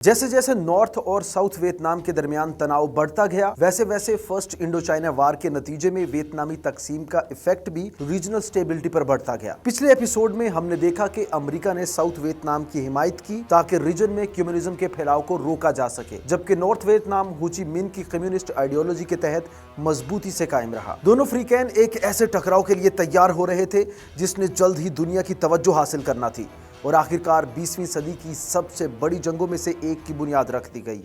जैसे जैसे नॉर्थ और साउथ वियतनाम के दरमियान तनाव बढ़ता गया, वैसे वैसे फर्स्ट इंडो चाइना वार के नतीजे में वियतनामी तकसीम का इफेक्ट भी रीजनल स्टेबिलिटी पर बढ़ता गया। पिछले एपिसोड में हमने देखा कि अमेरिका ने साउथ वियतनाम की हिमायत की ताकि रीजन में कम्युनिज्म के फैलाव को रोका जा सके, जबकि नॉर्थ वियतनाम हो ची मिन की कम्युनिस्ट आइडियोलॉजी के तहत मजबूती से कायम रहा। दोनों फ्री कैन एक ऐसे टकराव के लिए तैयार हो रहे थे जिसने जल्द ही दुनिया की तवज्जो हासिल करना थी और आखिरकार 20वीं सदी की सबसे बड़ी जंगों में से एक की बुनियाद रख दी गई।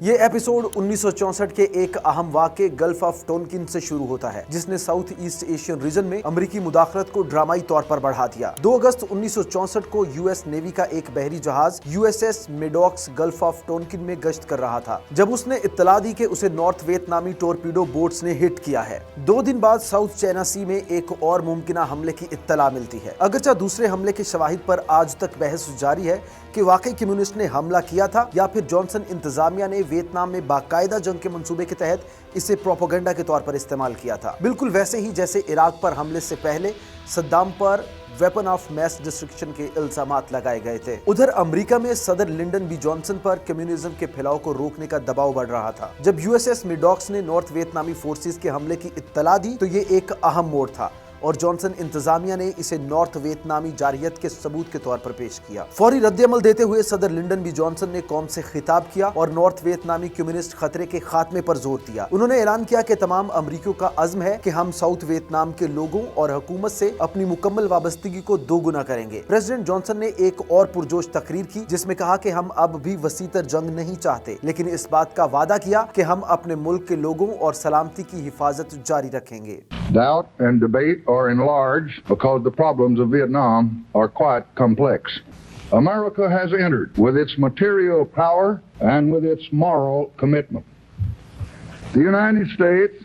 ये एपिसोड 1964 के एक अहम वाक़े गल्फ ऑफ टोनकिन से शुरू होता है, जिसने साउथ ईस्ट एशियन रीजन में अमेरिकी मुदाखलत को ड्रामाई तौर पर बढ़ा दिया। 2 अगस्त 1964 को यूएस नेवी का एक बहरी जहाज यूएसएस मेडॉक्स गल्फ ऑफ टोनकिन में गश्त कर रहा था, जब उसने इत्तला दी कि उसे नॉर्थ वियतनामी टोरपीडो बोट्स ने हिट किया है। 2 दिन बाद साउथ चाइना सी में एक और मुमकिना हमले की इत्तला मिलती है। अगरचे दूसरे हमले के शवाहिद पर आज तक बहस जारी है कि वाकई कम्युनिस्ट ने हमला किया था या फिर जॉनसन इंतजामिया ने वियतनाम में बाकायदा जंग के मंसूबे के तहत इसे प्रोपेगेंडा के तौर पर इस्तेमाल किया था, बिल्कुल वैसे ही जैसे इराक पर हमले से पहले सद्दाम पर वेपन ऑफ मैस डिस्ट्रक्शन के इल्जामात लगाए गए थे। उधर अमेरिका में सदर लिंडन बी जॉनसन पर कम्युनिज्म के फैलाव को रोकने का दबाव बढ़ रहा था। जब यूएसएस मेडॉक्स ने नॉर्थ वियतनामी फोर्सेस के हमले की इत्तला दी तो ये एक अहम मोड़ था और जॉनसन इंतजामिया ने इसे नॉर्थ वियतनामी जारहियत के सबूत के तौर पर पेश किया। फौरी रद्द-ए-अमल देते हुए सदर लिंडन बी जॉनसन ने कौम से खिताब किया और नॉर्थ वियतनामी कम्युनिस्ट खतरे के खात्मे पर जोर दिया। उन्होंने ऐलान किया कि तमाम अमरीकियों का अज़्म है कि हम साउथ वियतनाम के लोगों और हुकूमत से अपनी मुकम्मल वाबस्तगी को दोगुना करेंगे। प्रेसिडेंट जॉनसन ने एक और पुरजोश तकरीर की जिसमें कहा कि हम अब भी वसीतर जंग नहीं चाहते, लेकिन इस बात का वादा किया कि हम अपने मुल्क के लोगों और सलामती की हिफाजत जारी रखेंगे। Doubt and debate are enlarged because the problems of Vietnam are quite complex. America has entered with its material power and with its moral commitment. The United States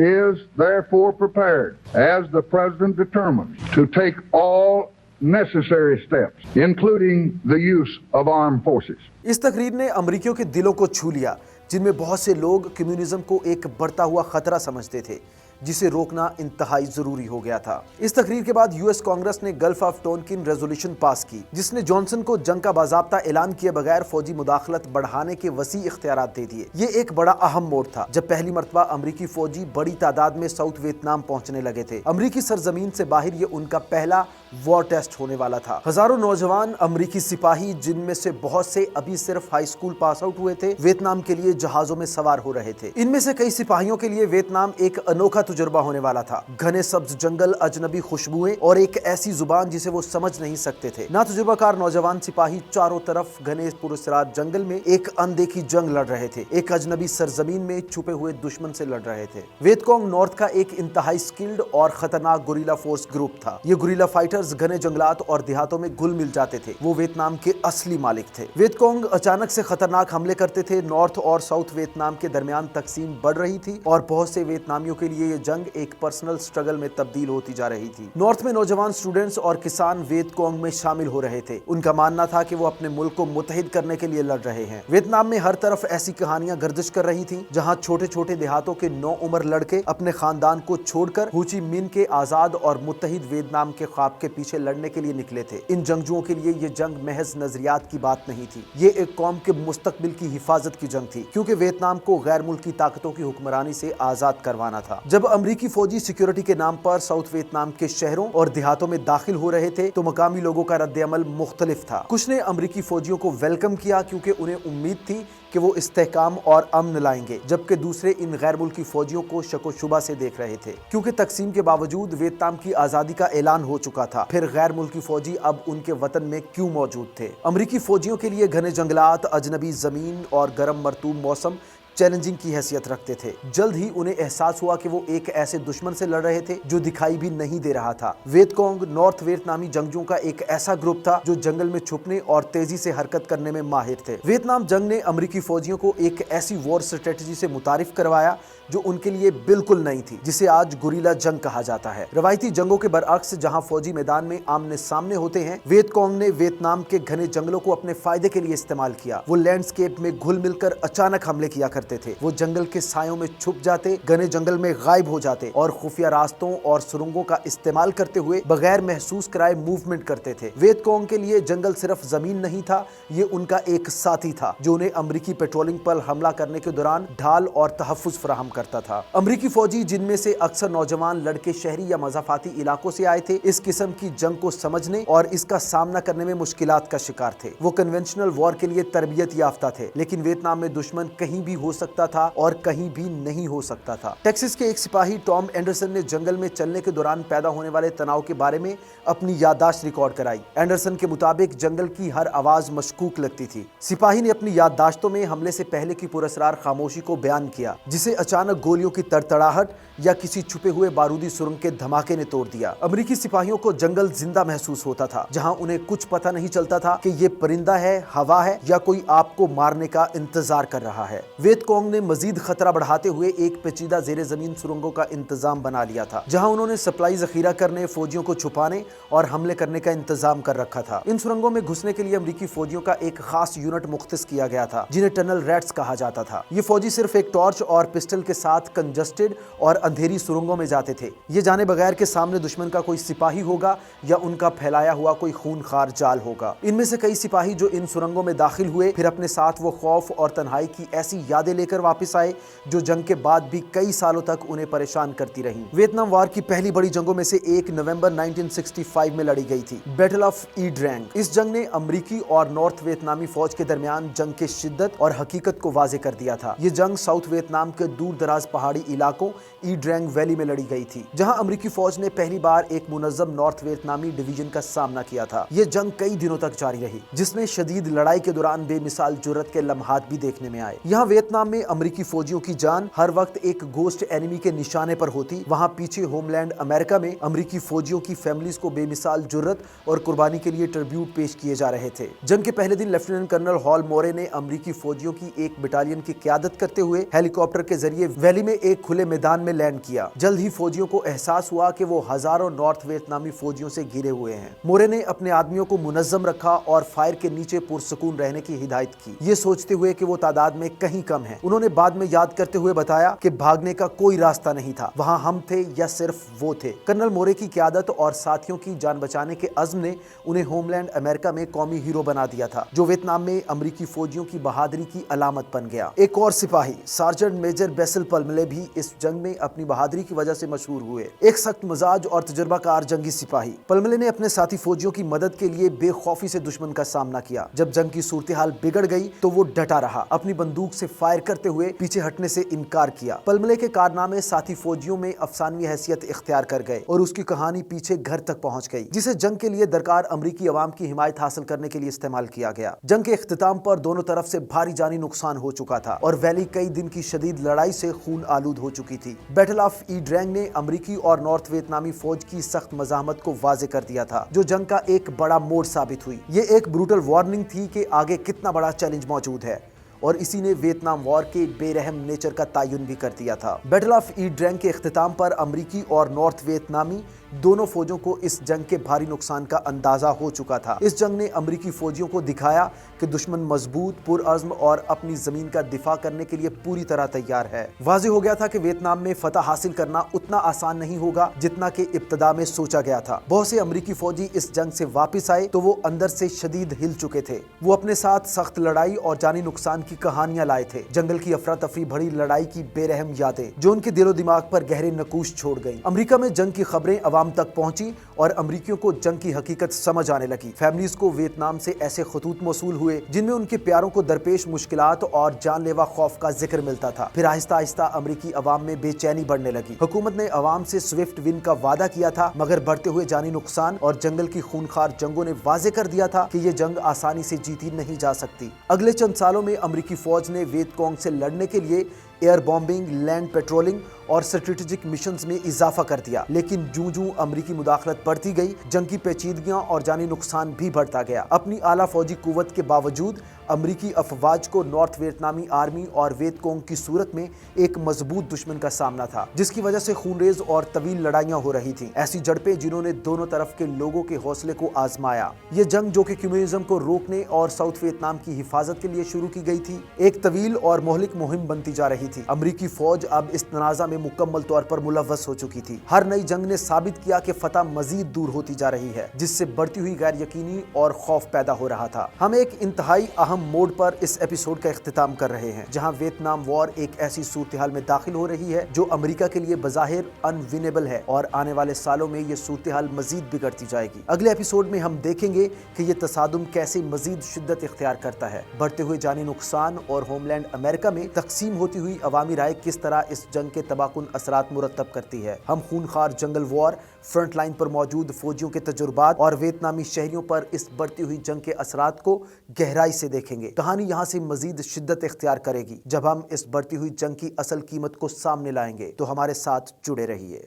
is therefore prepared, as the President determines, to take all necessary steps, including the use of armed forces. इस तकरीर ने अमरीकियों के दिलों को छू लिया, जिनमें बहुत से लोग कम्युनिज्म को एक बढ़ता हुआ खतरा समझते थे जिसे रोकना इंतहाई जरूरी हो गया था। इस तकरीर के बाद यूएस कांग्रेस ने गल्फ ऑफ टोनकिन रेजोल्यूशन पास की, जिसने जॉनसन को जंग का बाज़ाब्ता ऐलान किए बगैर फौजी मुदाखलत बढ़ाने के वसी इख्तियारात दे दिए। ये एक बड़ा अहम मोड़ था जब पहली मर्तबा अमरीकी फौजी बड़ी तादाद में साउथ वियतनाम पहुंचने लगे थे। अमरीकी सरजमीन से बाहर ये उनका पहला वॉर टेस्ट होने वाला था। हजारों नौजवान अमरीकी सिपाही, जिनमें से बहुत से अभी सिर्फ हाई स्कूल पास आउट हुए थे, वियतनाम के लिए जहाजों में सवार हो रहे थे। इनमें से कई सिपाहियों के लिए वियतनाम एक अनोखा तजुर्बा होने वाला था। घने सब्ज जंगल, अजनबी खुशबुएं और एक ऐसी जुबान जिसे वो समझ नहीं सकते थे। ना तजुर्बाकार नौजवान सिपाही चारों तरफ घने पुरस्रात जंगल में एक अनदेखी जंग लड़ रहे थे, एक अजनबी सरजमीन में छुपे हुए दुश्मन से लड़ रहे थे। वियतकॉन्ग नॉर्थ का एक इंतहाई स्किल्ड और खतरनाक गुरिल्ला फोर्स ग्रुप था। ये गुरिल्ला फाइटर्स घने जंगलात और देहातों में घुल मिल जाते थे। वो वियतनाम के असली मालिक थे। वियतकॉन्ग अचानक से खतरनाक हमले करते थे। नॉर्थ और साउथ वियतनाम के दरमियान तकसीम बढ़ रही थी और बहुत से वियतनामियों के लिए ये जंग एक पर्सनल स्ट्रगल में तब्दील होती जा रही थी। नॉर्थ में नौजवान स्टूडेंट्स और किसान वियतकॉन्ग में शामिल हो रहे थे। उनका मानना था कि वो अपने मुल्क को मुत्तहिद करने के लिए लड़ रहे हैं। वियतनाम में हर तरफ ऐसी कहानियां गर्दिश कर रही थी जहां छोटे छोटे देहातों के 9 उम्र लड़के अपने खानदान को छोड़कर हो ची मिन के आजाद और मुत्तहिद वियतनाम के ख्वाब के पीछे लड़ने के लिए निकले थे। इन जंगजुओं के लिए ये जंग महज नजरियात की बात नहीं थी, ये एक कौम के मुस्तकबिल की हिफाजत की जंग थी, क्योंकि वियतनाम को गैर मुल्की ताकतों की हुक्मरानी से आजाद करवाना था। जब अमरीकी फौजी सिक्योरिटी के नाम पर साउथ वियतनाम के शहरों और देहातों में दाखिल हो रहे थे तो मकामी लोगों का रद्द-ए-अमल मुख्तलिफ था। कुछ ने अमरीकी फौजियों को वेलकम किया क्योंकि उन्हें उम्मीद थी कि वो इस्तेहकाम और अमन लाएंगे, जबकि दूसरे इन गैर मुल्की फौजियों को शक व शुबा से देख रहे थे, क्योंकि तकसीम के बावजूद वियतनाम की आज़ादी का ऐलान हो चुका था। फिर गैर मुल्की फौजी अब उनके वतन में क्यों मौजूद थे? अमरीकी फौजियों के लिए घने जंगलात, अजनबी जमीन और गर्म मरतूब मौसम चैलेंजिंग की हैसियत रखते थे। जल्द ही उन्हें एहसास हुआ कि वो एक ऐसे दुश्मन से लड़ रहे थे जो दिखाई भी नहीं दे रहा था। वियतकॉन्ग नॉर्थ वियतनामी जंगजुओं का एक ऐसा ग्रुप था जो जंगल में छुपने और तेजी से हरकत करने में माहिर थे। वियतनाम जंग ने अमरीकी फौजियों को एक ऐसी वॉर स्ट्रेटेजी से मुतारिफ करवाया जो उनके लिए बिल्कुल नई थी, जिसे आज गुरिल्ला जंग कहा जाता है। रवायती जंगों के बरअक्स जहां फौजी मैदान में आमने सामने होते हैं, वियतकॉन्ग ने वियतनाम के घने जंगलों को अपने फायदे के लिए इस्तेमाल किया। वो लैंडस्केप में घुल मिलकर अचानक हमले किया करते करते थे। वो जंगल के सायों में छुप जाते, घने जंगल में गायब हो जाते और खुफिया रास्तों और सुरंगों का इस्तेमाल करते हुए बगैर महसूस कराए मूवमेंट करते थे। वियतकॉन्ग के लिए जंगल सिर्फ जमीन नहीं था, ये उनका एक साथी था जो उन्हें अमरीकी पेट्रोलिंग पर हमला करने के दौरान ढाल और तहफ्फुज़ फराहम करता था। अमरीकी फौजी, जिनमें से अक्सर नौजवान लड़के शहरी या मज़ाफ़ाती इलाकों से आए थे, इस किस्म की जंग को समझने और इसका सामना करने में मुश्किलात का शिकार थे। वो कन्वेंशनल वॉर के लिए तरबियत याफ्ता थे, लेकिन वियतनाम में दुश्मन कहीं भी हो सकता था और कहीं भी नहीं हो सकता था। टेक्सास के एक सिपाही टॉम एंडरसन ने जंगल में चलने के दौरान पैदा होने वाले तनाव के बारे में अपनी याददाश्त रिकॉर्ड कराई। एंडरसन के मुताबिक जंगल की हर आवाज मशकूक लगती थी। सिपाही ने अपनी याददाश्तों में हमले से पहले की पुरस्कार खामोशी को बयान किया, जिसे अचानक गोलियों की तड़तड़ाहट या किसी छुपे हुए बारूदी सुरंग के धमाके ने तोड़ दिया। अमरीकी सिपाहियों को जंगल जिंदा महसूस होता था, जहां उन्हें कुछ पता नहीं चलता था कि ये परिंदा है, हवा है या कोई आपको मारने का इंतजार कर रहा है। वियतकॉन्ग ने मजीद खतरा बढ़ाते हुए एक पेचीदा जेरे जमीन सुरंगों का इंतजाम बना लिया था, जहां उन्होंने सप्लाई जखीरा करने, फौजियों को छुपाने और हमले करने का इंतजाम कर रखा था। इन सुरंगों में घुसने के लिए अमरीकी फौजियों का एक खास यूनिट मुख्तस किया गया था, जिन्हें टनल रैट्स कहा जाता था। ये फौजी सिर्फ एक टॉर्च और पिस्टल के साथ कंजस्टेड और अंधेरी सुरंगों में जाते थे, ये जाने बगैर के सामने दुश्मन का कोई सिपाही होगा या उनका फैलाया हुआ कोई खूनखार जाल होगा। इनमें से कई सिपाही जो इन सुरंगों में दाखिल हुए, फिर अपने साथ वो खौफ और तन्हाई की ऐसी यादें लेकर वापस आए जो जंग के बाद भी कई सालों तक उन्हें परेशान करती रहीं। वियतनाम वार की पहली बड़ी जंगों में से एक नवंबर 1965 में लड़ी गई थी, बैटल ऑफ ई ड्रैंग। इस जंग ने अमरीकी और नॉर्थ वियतनामी फौज के दरमियान जंग के शिद्दत और हकीकत को वाज़े कर दिया था। ये जंग साउथ वियतनाम के दूर दराज पहाड़ी इलाकों ई ड्रैंग वैली में लड़ी गई थी, जहां अमरीकी फौज ने पहली बार एक मुनज़्ज़म नॉर्थ वियतनामी डिवीजन का सामना किया था। ये जंग कई दिनों तक जारी रही, जिसमें शदीद लड़ाई के दौरान बेमिसाल जुर्रत के लम्हात भी देखने में आए। यहाँ वियतनाम में अमरीकी फौजियों की जान हर वक्त एक गोस्ट एनिमी के निशाने पर होती, वहाँ पीछे होमलैंड अमेरिका में अमरीकी फौजियों की फैमिलीज को बेमिसाल जुर्रत और कुर्बानी के लिए ट्रिब्यूट पेश किए जा रहे थे। जंग के पहले दिन लेफ्टिनेंट कर्नल हॉल मोरे ने अमरीकी फौजियों की एक बटालियन की क़यादत करते हुए हेलीकॉप्टर के जरिए वैली में एक खुले मैदान में लैंड किया। जल्द ही फौजियों को एहसास हुआ कि वो हजारों नॉर्थ वियतनामी फौजियों से घिरे हुए हैं। मोरे ने अपने आदमियों को मुनज़्ज़म रखा और फायर के नीचे पुरसुकून रहने की हिदायत की, ये सोचते हुए कि वो तादाद में कहीं कम है। उन्होंने बाद में याद करते हुए बताया कि भागने का कोई रास्ता नहीं था, वहां हम थे या सिर्फ वो थे। कर्नल मोरे की क़यादत और साथियों की जान बचाने के अज़्म ने उन्हें होमलैंड अमेरिका में कौमी हीरो बना दिया था, जो वियतनाम में अमरीकी फौजियों की बहादुरी की अलामत बन गया। एक और सिपाही सार्जेंट मेजर बेसिल पल्मले भी इस जंग में अपनी बहादुरी की वजह से मशहूर हुए। एक सख्त मिजाज और तजुर्बाकार जंगी सिपाही, पल्मले ने अपने साथी फौजियों की मदद के लिए बेखौफी से दुश्मन का सामना किया। जब जंग की सूरत हाल बिगड़ गई तो वो डटा रहा, अपनी बंदूक से फायर करते हुए पीछे हटने से इनकार किया। पल्मले के कारनामे साथी फौजियों में अफसानवी हैसियत इख्तियार कर गए और उसकी कहानी पीछे घर तक पहुंच गई, जिसे जंग के लिए दरकार अमरीकी अवाम की हिमायत हासिल करने के लिए इस्तेमाल किया गया। जंग के इख्तिताम पर दोनों तरफ से भारी जानी नुकसान हो चुका था और वैली कई दिन की शदीद लड़ाई से खून आलूद हो चुकी थी। बैटल ऑफ ई ड्रैंग ने अमरीकी और नॉर्थ वियतनामी फौज की सख्त मज़ाहमत को वाज़े कर दिया था, जो जंग का एक बड़ा मोड़ साबित हुई। ये एक ब्रूटल वार्निंग थी कि आगे कितना बड़ा चैलेंज मौजूद है, और इसी ने वियतनाम वॉर के बेरहम नेचर का तायुन भी कर दिया था। बैटल ऑफ ई ड्रैंग के इख्तिताम पर अमरीकी और नॉर्थ वियतनामी दोनों फौजों को इस जंग के भारी नुकसान का अंदाजा हो चुका था। इस जंग ने अमरीकी फौजियों को दिखाया कि दुश्मन मजबूत, पुरअज़्म और अपनी जमीन का दिफा करने के लिए पूरी तरह तैयार है। वाज़ेह हो गया था कि वियतनाम में फतह हासिल करना उतना आसान नहीं होगा जितना कि इब्तदा में सोचा गया था। बहुत से अमरीकी फौजी इस जंग से वापस आए तो वो अंदर से शदीद हिल चुके थे। वो अपने साथ सख्त लड़ाई और जानी नुकसान की कहानियां लाए थे, जंगल की अफरा तफरी भरी लड़ाई की बेरहम यादें जो उनके दिलो दिमाग पर गहरे नकूश छोड़ गई। अमरीका में जंग की खबरें अवाम तक पहुंची और अमरीकियों को जंग की हकीकत समझ आने लगी। फैमिलीज को वियतनाम से ऐसे खतूत मौसूल हुए जिनमें उनके प्यारों को दरपेश मुश्किलात और जानलेवा खौफ का जिक्र मिलता था। फिर आहिस्ता आहिस्ता अमरीकी अवाम में बेचैनी बढ़ने लगी। हुकूमत ने अवाम से स्विफ्ट विन का वादा किया था, मगर बढ़ते हुए जानी नुकसान और जंगल की खूनखार जंगों ने वाजे कर दिया था कि ये जंग आसानी से जीती नहीं जा सकती। अगले चंद सालों में अमरीकी फौज ने वियतकॉन्ग से लड़ने के लिए एयर बॉम्बिंग, लैंड पेट्रोलिंग और स्ट्रेटेजिक मिशंस में इजाफा कर दिया। लेकिन जूं-जूं अमरीकी मुदाखलत बढ़ती गई, जंग की पेचीदगियां और जानी नुकसान भी बढ़ता गया। अपनी आला फौजी कुव्वत के बावजूद अमरीकी अफवाज को नॉर्थ वियतनामी आर्मी और वियतकोंग की सूरत में एक मजबूत दुश्मन का सामना था, जिसकी वजह से खूनरेज और तवील लड़ाइयां हो रही थीं। ऐसी झड़पें जिन्होंने दोनों तरफ के लोगों के हौसले को आजमाया। ये जंग, जो कि कम्युनिज्म को रोकने और साउथ वियतनाम की हिफाजत के लिए शुरू की गई थी, एक तवील और मोहलिक मुहिम बनती जा रही थी। अमरीकी फौज अब इस तनाज़ा में मुकम्मल तौर पर मुलव्वस हो चुकी थी। हर नई जंग ने साबित किया कि फतह मजीद दूर होती जा रही है, जिससे बढ़ती हुई गैर यकीनी और खौफ पैदा हो रहा था। हम एक इंतहाई अहम मोड़ पर इस एपिसोड का इख्तिताम कर रहे हैं, जहां वियतनाम वॉर एक ऐसी सूरत-ए-हाल में दाखिल हो रही है जो अमेरिका के लिए बज़ाहिर अनविनेबल है, और आने वाले सालों में ये सूरत-ए-हाल मजीद बिगड़ती जाएगी। अगले एपिसोड में हम देखेंगे कि ये तसादुम कैसे मजीद शिद्दत इख्तियार करता है, बढ़ते हुए जानी नुकसान और होमलैंड अमेरिका में तकसीम होती हुई अवामी राय किस तरह इस जंग के तबाहकुन असरात मुरतब करती है। हम खूनखार जंगल वॉर, फ्रंट लाइन पर मौजूद फौजियों के तजुर्बात और वियतनामी शहरियों पर इस बढ़ती हुई जंग के असरात को गहराई से देखेंगे। कहानी यहाँ से मजीद शिद्दत इख्तियार करेगी जब हम इस बढ़ती हुई जंग की असल कीमत को सामने लाएंगे। तो हमारे साथ जुड़े रहिए।